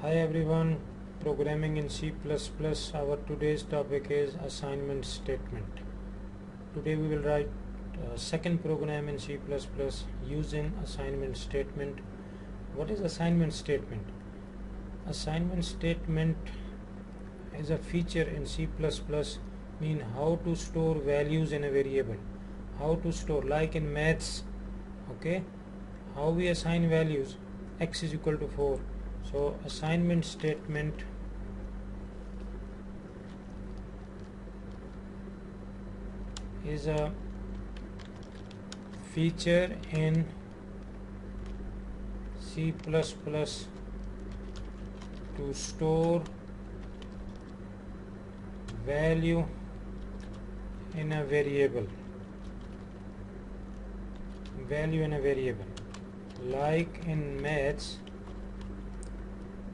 Hi everyone, programming in C++. Our today's topic is assignment statement. Today we will write second program in C++ using assignment statement. What is assignment statement? Assignment statement is a feature in C++, mean how to store values in a variable. How to store, like in maths, okay? How we assign values, x is equal to 4. So assignment statement is a feature in C++ to store value in a variable. Like in maths,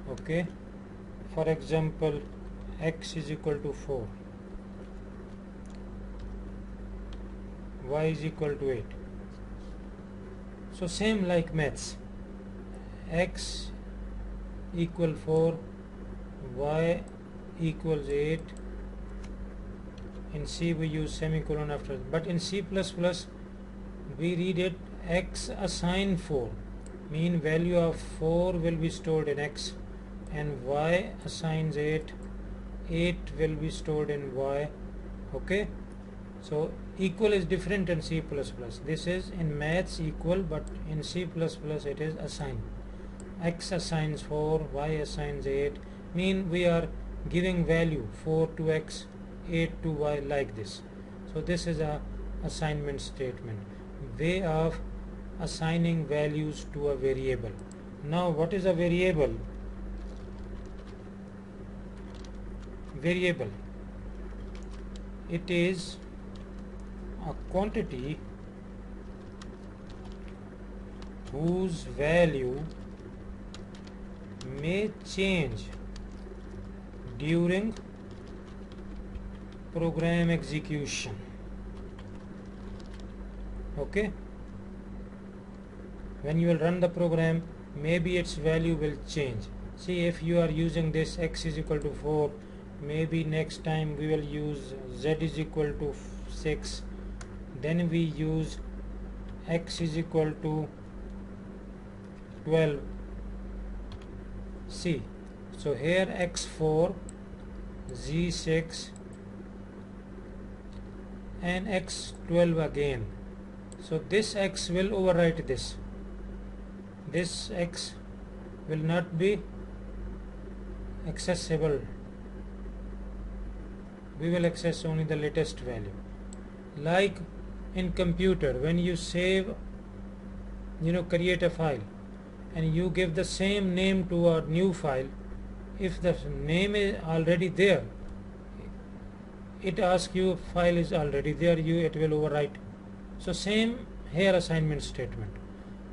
okay, for example, x is equal to 4, y is equal to 8. So same like maths, x equal 4, y equals 8. In C we use semicolon after, but in C++ we read it x assign 4, mean value of 4 will be stored in x, and y assigns 8 will be stored in y. Okay, so equal is different in C++. This is in maths equal, but in C++ it is assign. X assigns 4, y assigns 8, mean we are giving value 4 to x, 8 to y, like this. So this is a assignment statement, way of assigning values to a variable. Now what is a variable? Variable, it is a quantity whose value may change during program execution. Okay, when you will run the program, maybe its value will change. See, if you are using this x is equal to 4, maybe next time we will use z is equal to 6, then we use x is equal to 12. See, so here x4, z6 and x12 again. So this x will overwrite this. This x will not be accessible. We will access only the latest value. Like in computer, when you save, create a file and you give the same name to a new file, if the name is already there, it asks you file is already there, it will overwrite. So same here, assignment statement.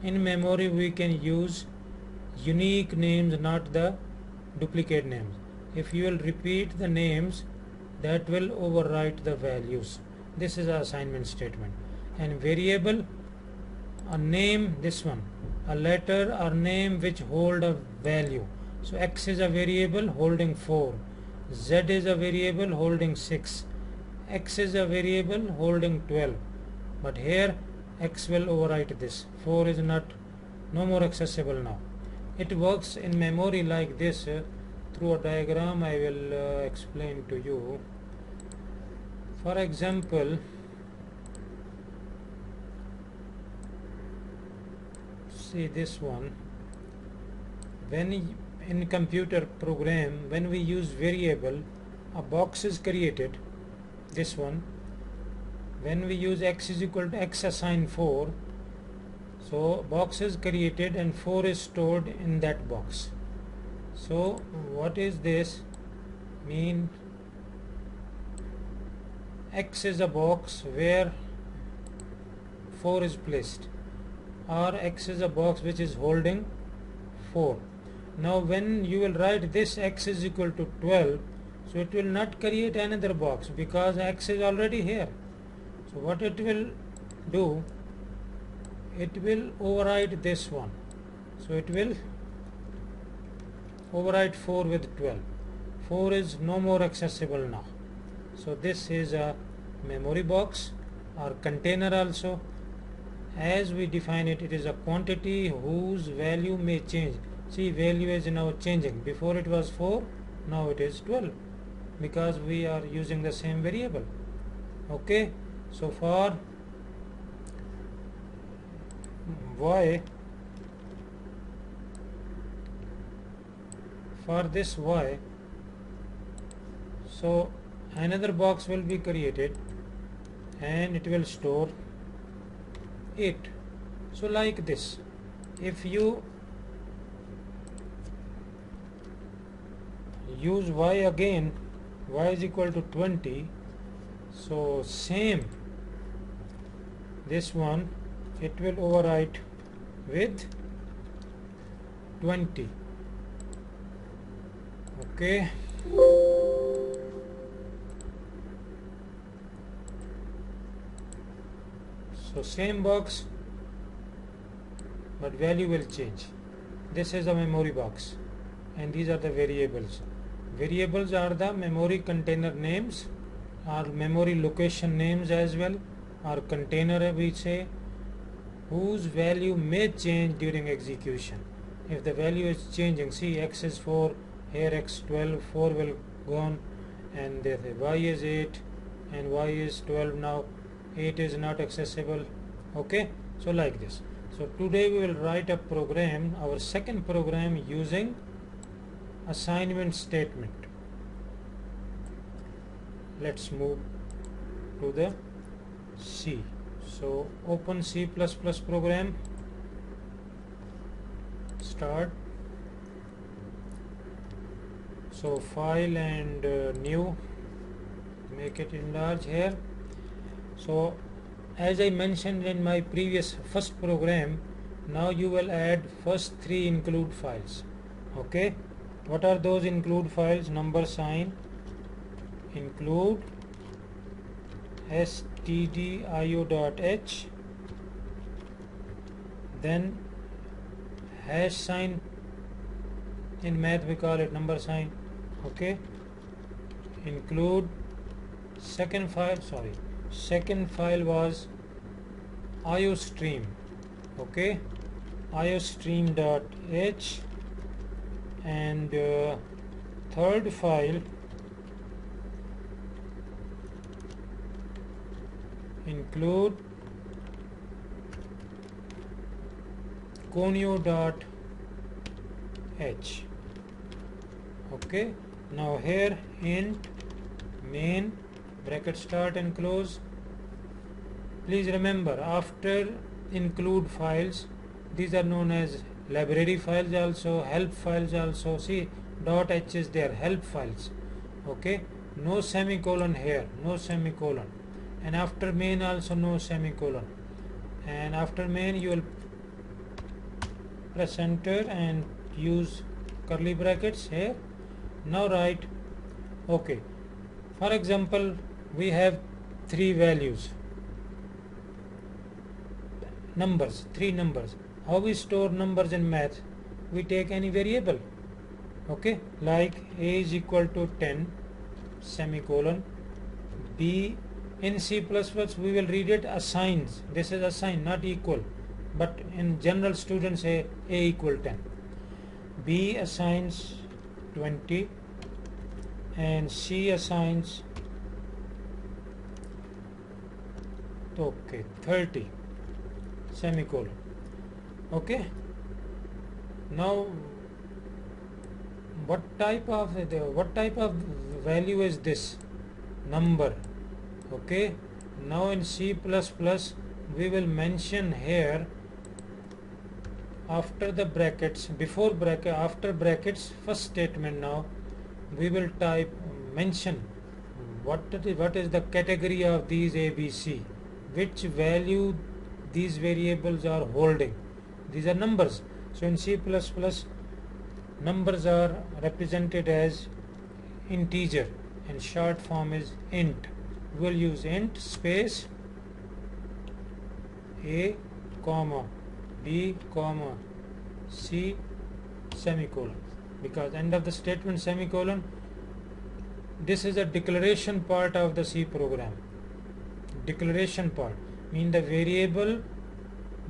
In memory we can use unique names, not the duplicate names. If you will repeat the names, that will overwrite the values. This is an assignment statement. And variable, a name, this one, a letter or name which hold a value. So x is a variable holding 4, z is a variable holding 6, x is a variable holding 12. But here x will overwrite this. 4 is no more accessible now. It works in memory like this. Through a diagram I will explain to you. For example, see this one. When in computer program, when we use variable, a box is created, this one. When we use x is equal to x assign 4, so box is created and 4 is stored in that box. So what is this? Mean x is a box where 4 is placed, or x is a box which is holding 4. Now when you will write this x is equal to 12, so it will not create another box because x is already here. So what it will do, it will override this one. So it will overwrite 4 with 12. 4 is no more accessible now. So this is a memory box or container also. As we define it, it is a quantity whose value may change. See, value is now changing. Before it was 4, now it is 12 because we are using the same variable. Okay, so for y, for this y, so another box will be created and it will store 8. So like this, if you use y again, y is equal to 20, so same this one, it will overwrite with 20. Okay, so same box but value will change. This is the memory box and these are the variables. Variables are the memory container names or memory location names as well, or container we say, whose value may change during execution. If the value is changing, see x is 4, here x 12, 4 will go on, and the y is 8 and y is 12 now, 8 is not accessible. Okay, so like this. So today we will write a program, our second program, using assignment statement. Let's move to the C. So open C++ program, start. So file and new, make it enlarge here. So as I mentioned in my previous first program, now you will add first 3 include files. Okay, what are those include files? Number sign include stdio.h, then hash sign, in math we call it number sign. Okay, include second file was iostream. Okay, iostream.h, and third file include conio.h. Okay, now here int main bracket start and close. Please remember, after include files, these are known as library files also, help files also. See, .h is there, help files. Okay, no semicolon here, no semicolon, and after main also no semicolon, and after main you will press enter and use curly brackets here. Now write. Okay, for example, we have 3 values, numbers, 3 numbers. How we store numbers in math? We take any variable. Okay, like a is equal to 10 semicolon, b. In C++ we will read it assigns. This is assign, not equal, but in general students say a equal 10, b assigns 20, and C assigns 30 semicolon. Okay, now what type of value is this? Number. Okay, now in C++ we will mention here after the brackets, before bracket, after brackets, first statement. Now we will mention what is the category of these ABC, which value these variables are holding. These are numbers. So in C++, numbers are represented as integer and short form is int. We will use int space a comma b comma c semicolon. because end of the statement semicolon. This is a declaration part of the C program. Declaration part mean the variable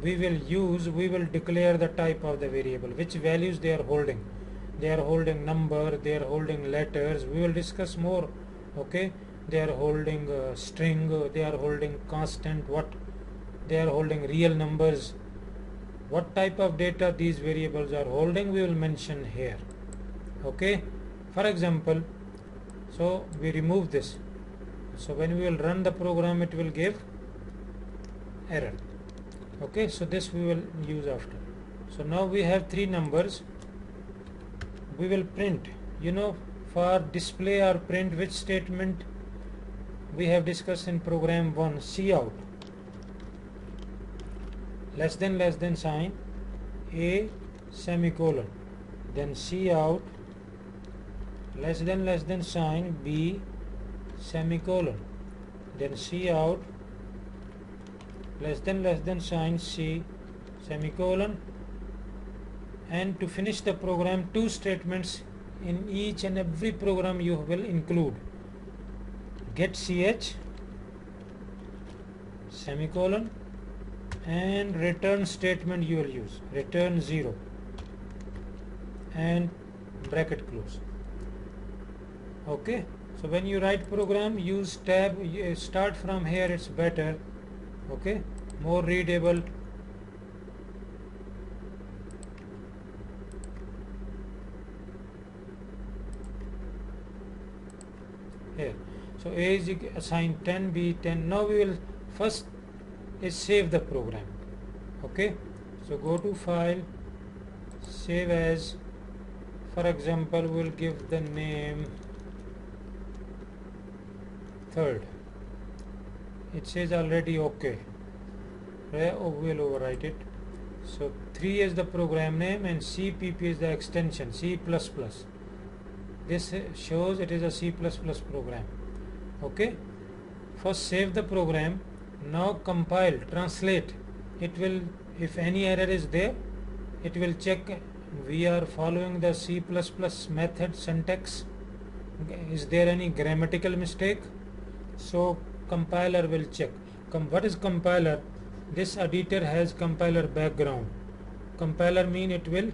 we will use, we will declare the type of the variable, which values they are holding. They are holding number, they are holding letters, we will discuss more. Okay, they are holding string, they are holding constant, what they are holding real numbers. What type of data these variables are holding, we will mention here. Okay, for example, so we remove this. So when we will run the program, it will give error. Okay, so this we will use after. So now we have three numbers. We will print, for display or print, which statement we have discussed in program 1, cout, less than sign, a semicolon, then cout, less than sign, b semicolon, then cout, less than sign, c semicolon. And to finish the program, two statements in each and every program you will include: get ch semicolon, and return statement you will use, return 0 and bracket close. Okay, so when you write program, use tab, start from here, it's better. Okay, more readable. Here, so A is assigned 10, B 10. Now we will first is save the program. Okay, so go to file, save as. For example, we'll give the name third. It says already okay. We'll overwrite it. So 3 is the program name and CPP is the extension, C++. This shows it is a C++ program. Okay, first save the program. Now compile, translate. It will, if any error is there, it will check we are following the C++ method syntax. Is there any grammatical mistake? So compiler will check. What is compiler? This editor has compiler background. Compiler mean it will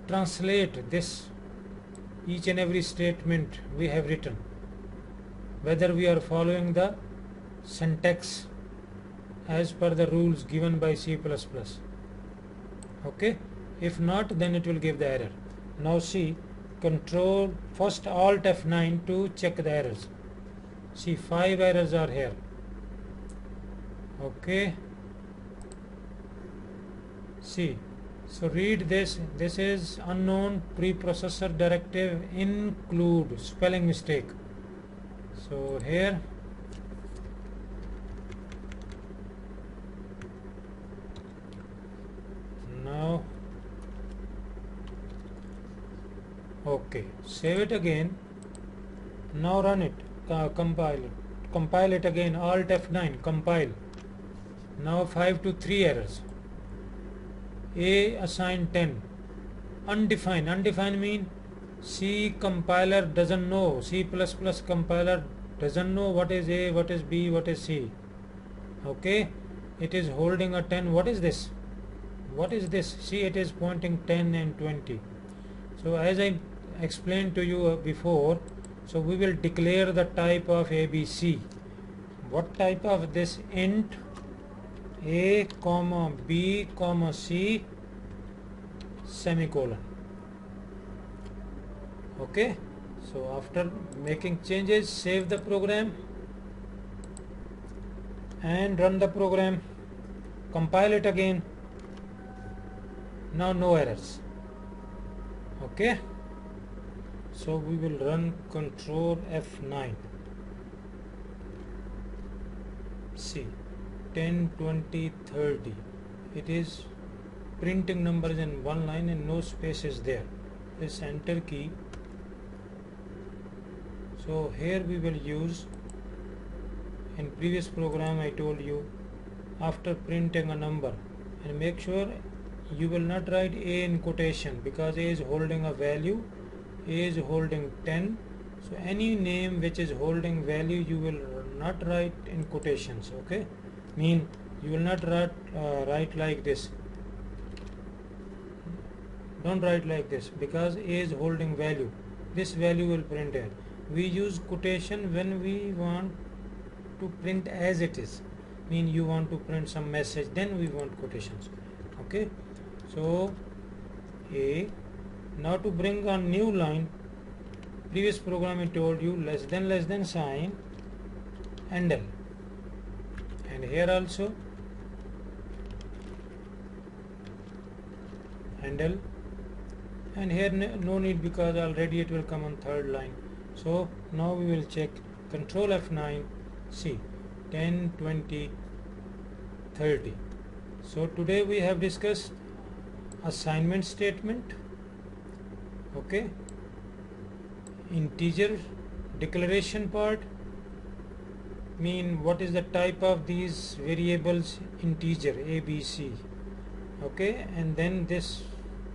translate this each and every statement we have written, whether we are following the syntax as per the rules given by C++. Okay, if not, then it will give the error. Now see, control first alt F9 to check the errors. See, 5 errors are here. Okay, see, so read this. This is unknown preprocessor directive include spelling mistake. So here now, okay, save it again. Now run it, compile it again, alt F9, compile. Now 5 to 3 errors. A assigned 10, undefined mean C compiler doesn't know, C++ compiler doesn't know what is A, what is B, what is C. Okay, it is holding a 10. What is this? What is this? See, it is pointing 10 and 20. So as I explained to you before, so we will declare the type of ABC. What type of this? Int A, B, C semicolon. Okay, so after making changes, save the program and run the program, compile it again. Now no errors. Okay, so we will run control F9. See, 10, 20, 30. It is printing numbers in one line and no space is there. Press enter key. So here we will use, in previous program I told you, after printing a number, and make sure you will not write A in quotation because A is holding a value, A is holding 10. So any name which is holding value you will not write in quotations, okay? Mean you will not write like this. Don't write like this because A is holding value. This value will print here. We use quotation when we want to print as it is. Mean you want to print some message, then we want quotations, okay? So A. Now to bring a new line, previous program I told you less than sign and L, and here also handle, and here no need because already it will come on third line. So now we will check Control F9, see 10, 20, 30. So today we have discussed assignment statement, okay, integer declaration part, mean what is the type of these variables, integer A, B, C, okay, and then this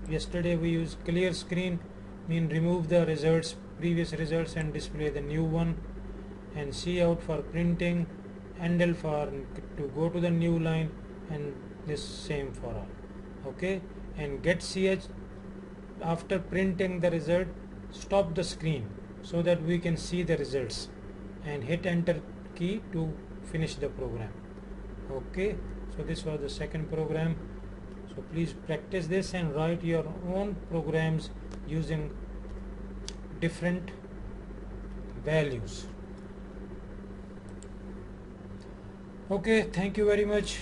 yesterday we used clear screen, mean remove the results, previous results and display the new one, and C out for printing, handle for to go to the new line, and this same for all, okay, and get ch after printing the result, stop the screen so that we can see the results, and hit enter key to finish the program, okay. So this was the second program. So please practice this and write your own programs using different values. Okay, thank you very much.